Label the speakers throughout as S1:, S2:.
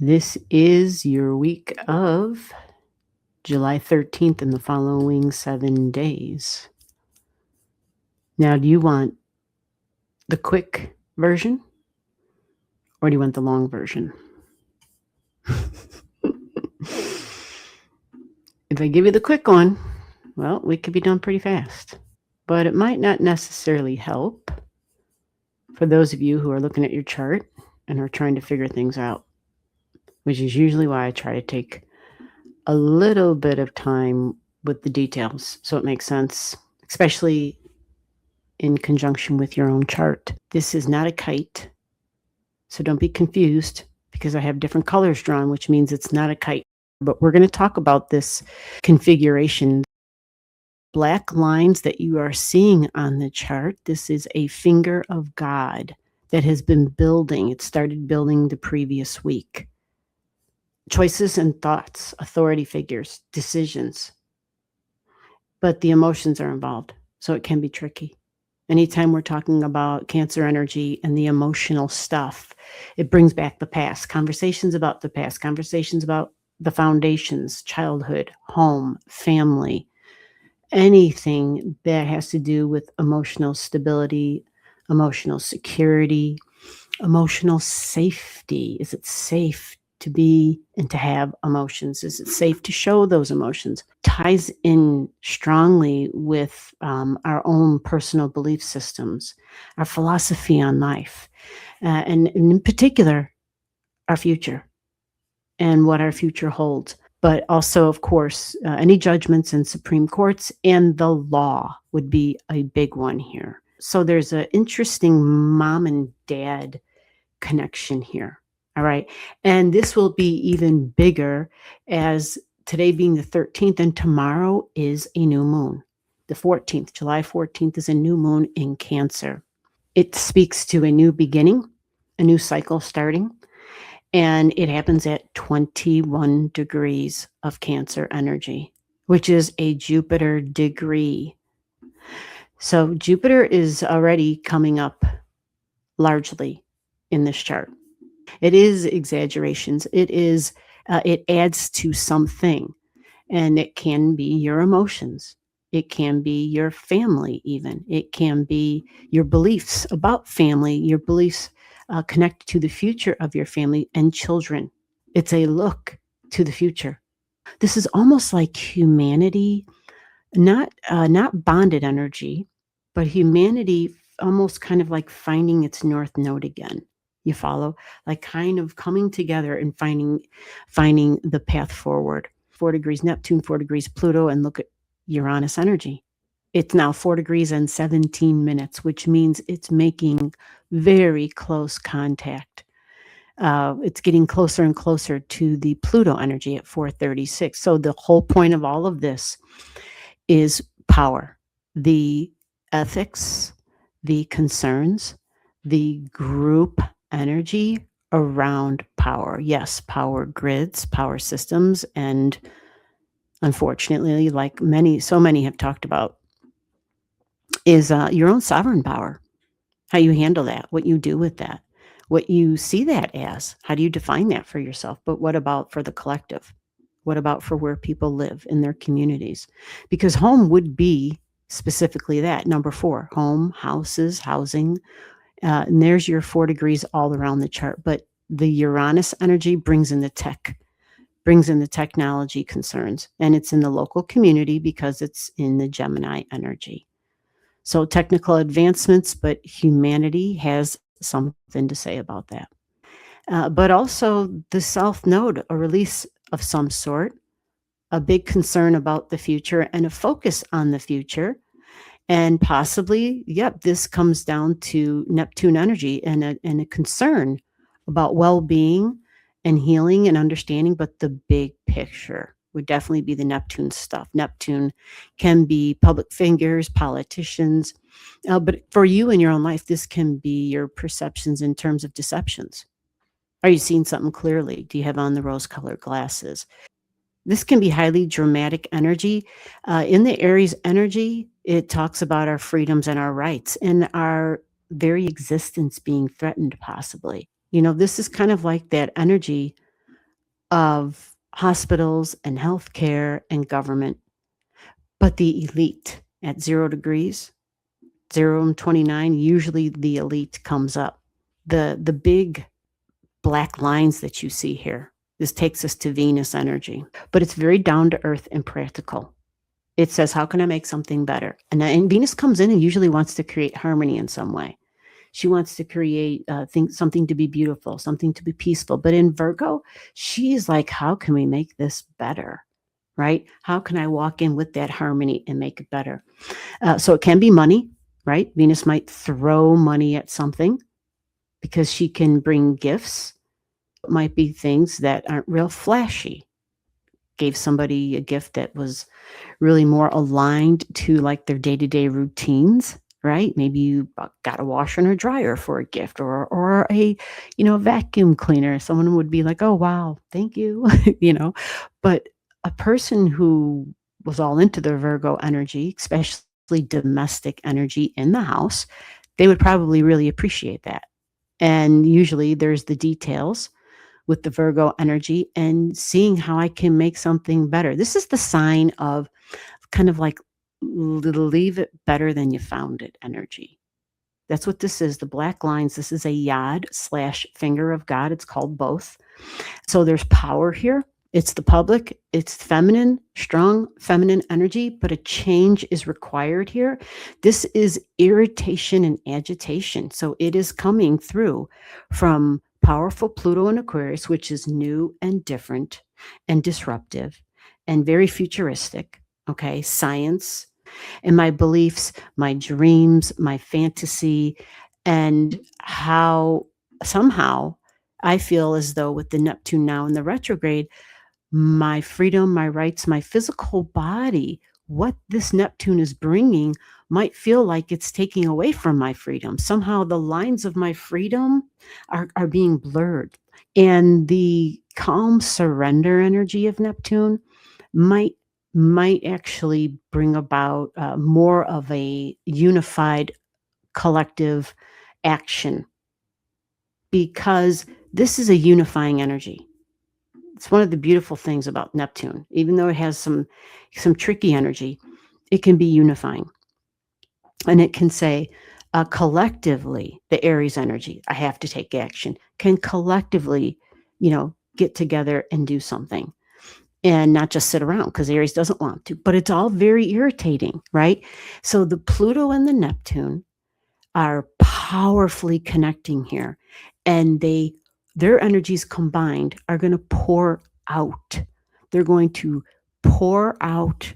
S1: This is your week of July 13th and the following 7 days. Now, do you want the quick version or do you want the long version? If I give you the quick one, well, we could be done pretty fast, but it might not necessarily help for those of you who are looking at your chart and are trying to figure things out, which is usually why I try to take a little bit of time with the details so it makes sense, especially in conjunction with your own chart. This is not a kite, so don't be confused because I have different colors drawn, which means it's not a kite. But we're going to talk about this configuration. Black lines that you are seeing on the chart, this is a finger of God that has been building. It started building the previous week. Choices and thoughts, authority figures, decisions. But the emotions are involved, so it can be tricky. Anytime we're talking about Cancer energy and the emotional stuff, it brings back the past, conversations about the past, conversations about the foundations, childhood, home, family, anything that has to do with emotional stability, emotional security, emotional safety. Is it safe to be and to have emotions? Is it safe to show those emotions? Ties in strongly with our own personal belief systems, our philosophy on life, and in particular, our future and what our future holds. But also, of course, any judgments in Supreme Courts and the law would be a big one here. So there's an interesting mom and dad connection here. All right. And this will be even bigger as today being the 13th and tomorrow is a new moon. The 14th, July 14th is a new moon in Cancer. It speaks to a new beginning, a new cycle starting, and it happens at 21 degrees of Cancer energy, which is a Jupiter degree. So Jupiter is already coming up largely in this chart. It is exaggerations. It adds to something, and it can be your emotions. It can be your family, even. It can be your beliefs about family, your beliefs connected to the future of your family and children. It's a look to the future. This is almost like humanity, not bonded energy, but humanity almost kind of like finding its north node again. You follow? Like kind of coming together and finding the path forward. 4 degrees Neptune, 4 degrees Pluto, and look at Uranus energy. It's now 4 degrees and 17 minutes, which means it's making very close contact. It's getting closer and closer to the Pluto energy at 4:36. So the whole point of all of this is power, the ethics, the concerns, the group energy around power. Yes, power grids, power systems, and unfortunately, like so many have talked about, is your own sovereign power, how you handle that, what you do with that, what you see that as, how do you define that for yourself? But what about for the collective? What about for where people live in their communities? Because home would be specifically that. Number 4, home, houses, housing. And there's your 4 degrees all around the chart. But the Uranus energy brings in the tech, brings in the technology concerns. And it's in the local community because it's in the Gemini energy. So technical advancements, but humanity has something to say about that. But also the South Node, a release of some sort, a big concern about the future and a focus on the future. And possibly, yep, this comes down to Neptune energy and a concern about well-being and healing and understanding, but the big picture would definitely be the Neptune stuff. Neptune can be public figures, politicians, but for you in your own life, this can be your perceptions in terms of deceptions. Are you seeing something clearly? Do you have on the rose-colored glasses? This can be highly dramatic energy. In the Aries energy, it talks about our freedoms and our rights and our very existence being threatened, possibly. This is kind of like that energy of hospitals and healthcare and government, but the elite at 0 degrees, 0 and 29, usually the elite comes up. The big black lines that you see here, this takes us to Venus energy, but it's very down to earth and practical. It says, how can I make something better? And Venus comes in and usually wants to create harmony in some way. She wants to create something to be beautiful, something to be peaceful. But in Virgo, she's like, how can we make this better? Right? How can I walk in with that harmony and make it better? So it can be money, right? Venus might throw money at something because she can bring gifts. It might be things that aren't real flashy. Gave somebody a gift that was really more aligned to like their day-to-day routines, right? Maybe you got a washer and a dryer for a gift, or a vacuum cleaner. Someone would be like, oh wow, thank you. But a person who was all into their Virgo energy, especially domestic energy in the house, they would probably really appreciate that. And usually there's the details with the Virgo energy and seeing how I can make something better. This is the sign of kind of like leave it better than you found it energy. That's what this is. The black lines, this is a yod / finger of God. It's called both. So there's power here. It's the public, it's feminine, strong feminine energy, but a change is required here. This is irritation and agitation. So it is coming through from powerful Pluto and Aquarius, which is new and different and disruptive and very futuristic. Okay, science and my beliefs, my dreams, my fantasy, and how somehow I feel as though with the Neptune now in the retrograde, my freedom, my rights, my physical body, what this Neptune is bringing might feel like it's taking away from my freedom. Somehow the lines of my freedom are being blurred. And the calm surrender energy of Neptune might actually bring about more of a unified collective action, because this is a unifying energy. It's one of the beautiful things about Neptune. Even though it has some tricky energy, it can be unifying. And it can say, collectively, the Aries energy, I have to take action, can collectively, get together and do something and not just sit around, because Aries doesn't want to. But it's all very irritating, right? So the Pluto and the Neptune are powerfully connecting here, and their energies combined are going to pour out. They're going to pour out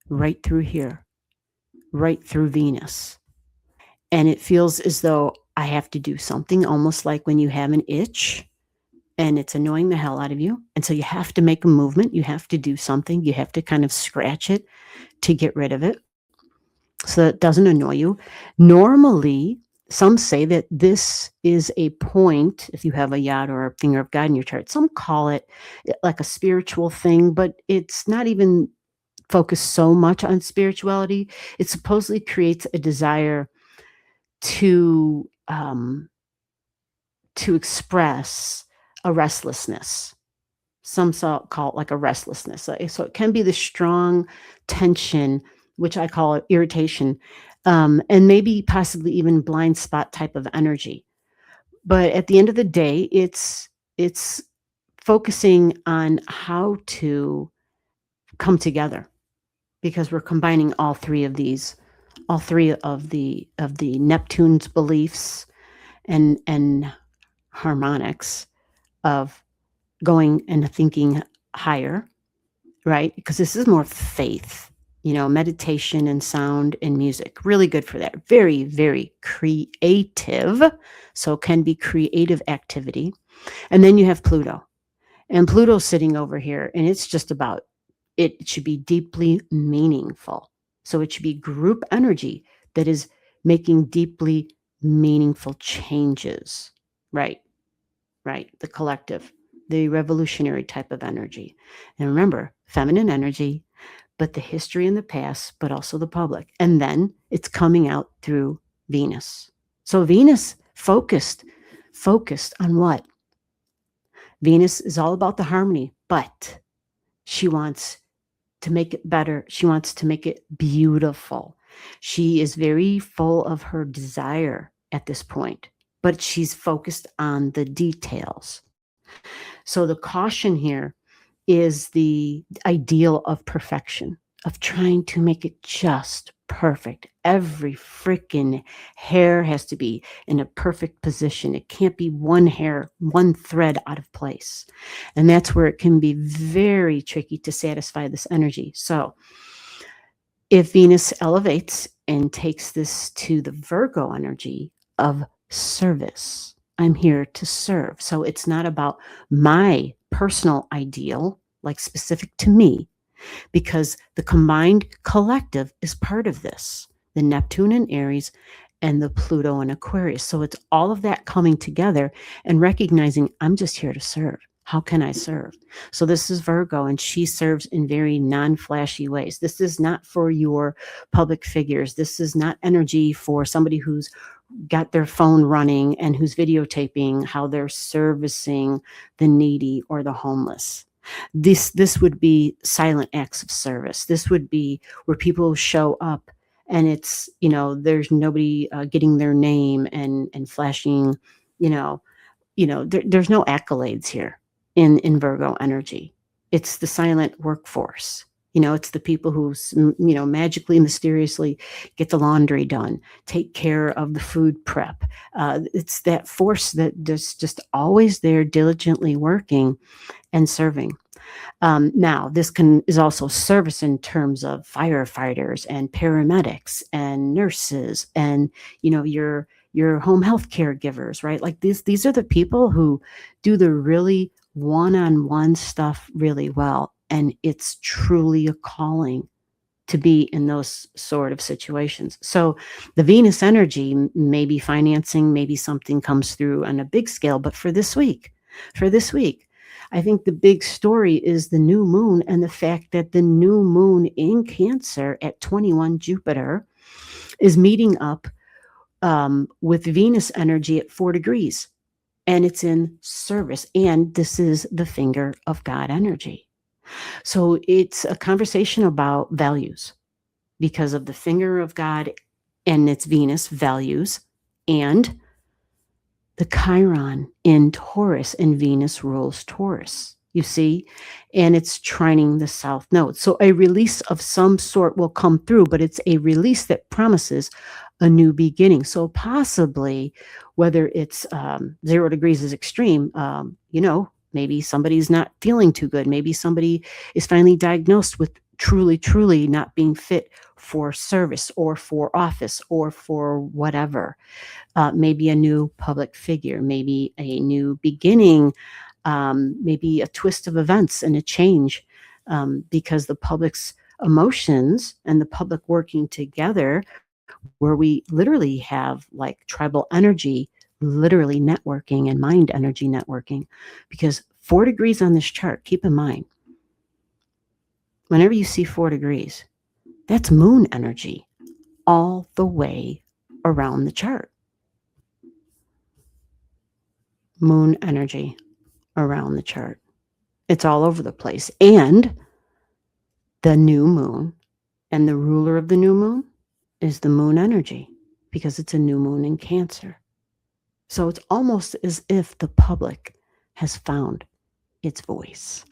S1: right through here, right through Venus. And it feels as though I have to do something, almost like when you have an itch and it's annoying the hell out of you. And so you have to make a movement. You have to do something. You have to kind of scratch it to get rid of it so that it doesn't annoy you. Normally, some say that this is a point, if you have a yod or a finger of God in your chart, some call it like a spiritual thing, but it's not even focused so much on spirituality. It supposedly creates a desire to express a restlessness. Some call it like a restlessness. So it can be the strong tension, which I call irritation, and maybe possibly even blind spot type of energy. But at the end of the day, it's focusing on how to come together, because we're combining all three of the Neptune's beliefs and harmonics of going and thinking higher, right? Because this is more faith, meditation and sound and music. Really good for that. Very, very creative. So can be creative activity. And then you have Pluto. And Pluto's sitting over here, and it's just about, it should be deeply meaningful. So it should be group energy that is making deeply meaningful changes, right? Right, the collective, the revolutionary type of energy. And remember, feminine energy, but the history in the past, but also the public. And then it's coming out through Venus. So Venus focused on what? Venus is all about the harmony, but she wants to make it better. She wants to make it beautiful. She is very full of her desire at this point, but she's focused on the details. So the caution here is the ideal of perfection, of trying to make it just perfect. Every freaking hair has to be in a perfect position. It can't be one hair, one thread out of place. And that's where it can be very tricky to satisfy this energy. So if Venus elevates and takes this to the Virgo energy of service, I'm here to serve. So it's not about my personal ideal, like specific to me, because the combined collective is part of this, the Neptune and Aries and the Pluto and Aquarius. So it's all of that coming together and recognizing I'm just here to serve. How can I serve? So this is Virgo, and she serves in very non-flashy ways. This is not for your public figures. This is not energy for somebody who's got their phone running and who's videotaping how they're servicing the needy or the homeless. This would be silent acts of service. This would be where people show up and it's, there's nobody getting their name and flashing, there's no accolades here in Virgo energy. It's the silent workforce. It's the people who, magically, mysteriously get the laundry done, take care of the food prep. It's that force that is just always there, diligently working and serving. Now, this is also service in terms of firefighters and paramedics and nurses and, your home health caregivers, right? Like these are the people who do the really one-on-one stuff really well. And it's truly a calling to be in those sort of situations. So the Venus energy may be financing, maybe something comes through on a big scale, but for this week, I think the big story is the new moon and the fact that the new moon in Cancer at 21 Jupiter is meeting up with Venus energy at 4 degrees, and it's in service. And this is the finger of God energy. So it's a conversation about values because of the finger of God and its Venus values, and the Chiron in Taurus, and Venus rules Taurus, you see, and it's trining the south node. So a release of some sort will come through, but it's a release that promises a new beginning. So possibly, whether it's 0 degrees is extreme, maybe somebody's not feeling too good. Maybe somebody is finally diagnosed with truly not being fit for service or for office or for whatever. Maybe a new public figure, maybe a new beginning, maybe a twist of events and a change, because the public's emotions and the public working together, where we literally have like tribal energy, literally networking and mind energy networking, because 4 degrees on this chart, keep in mind, whenever you see 4 degrees, that's moon energy all the way around the chart. Moon energy around the chart. It's all over the place. And the new moon and the ruler of the new moon is the moon energy, because it's a new moon in Cancer. So it's almost as if the public has found its voice.